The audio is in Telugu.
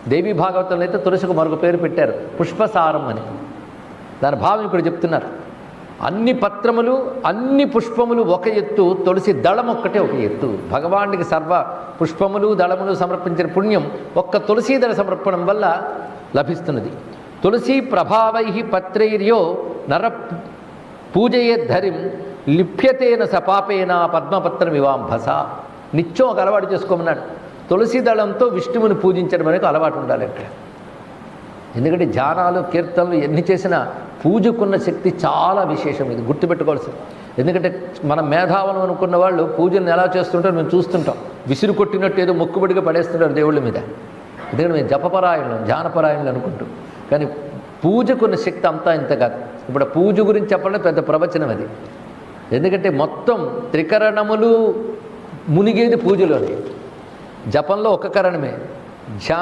దేవీ భాగవతంలో అయితే తులసికి మరొక పేరు పెట్టారు, పుష్పసారం అని. దాని భావం ఇక్కడ చెప్తున్నారు. అన్ని పత్రములు అన్ని పుష్పములు ఒక ఎత్తు, తులసి దళం ఒక్కటే ఒక ఎత్తు. భగవానుడికి సర్వ పుష్పములు దళములు సమర్పించిన పుణ్యం ఒక్క తులసీ దళ సమర్పణం వల్ల లభిస్తున్నది. తులసీ ప్రభావై పత్రైర్యో నర పూజయేద్ధరిం లిప్యతేన సపాపేన పద్మపత్రం ఇవాంభస. నిత్యం ఒక అలవాటు చేసుకోమన్నాడు. తులసి దళంతో విష్ణువుని పూజించడం అనేది అలవాటు ఉండాలి ఇక్కడ. ఎందుకంటే ధ్యానాలు కీర్తనలు ఎన్ని చేసినా పూజకున్న శక్తి చాలా విశేషం. ఇది గుర్తుపెట్టుకోవాల్సింది. ఎందుకంటే మనం మేధావులు అనుకున్న వాళ్ళు పూజలను ఎలా చేస్తుంటారో మేము చూస్తుంటాం. విసిరు కొట్టినట్టు ఏదో మొక్కుబడిగా పడేస్తుంటారు దేవుళ్ళ మీద. ఎందుకంటే మేము జపపరాయణం ధ్యానపరాయణలు అనుకుంటాం. కానీ పూజకున్న శక్తి అంతా ఇంత కాదు. ఇప్పుడు పూజ గురించి చెప్పాలంటే పెద్ద ప్రవచనం అది. ఎందుకంటే మొత్తం త్రికరణములు మునిగేది పూజలోనే. జపంలో ఒక కరణమే,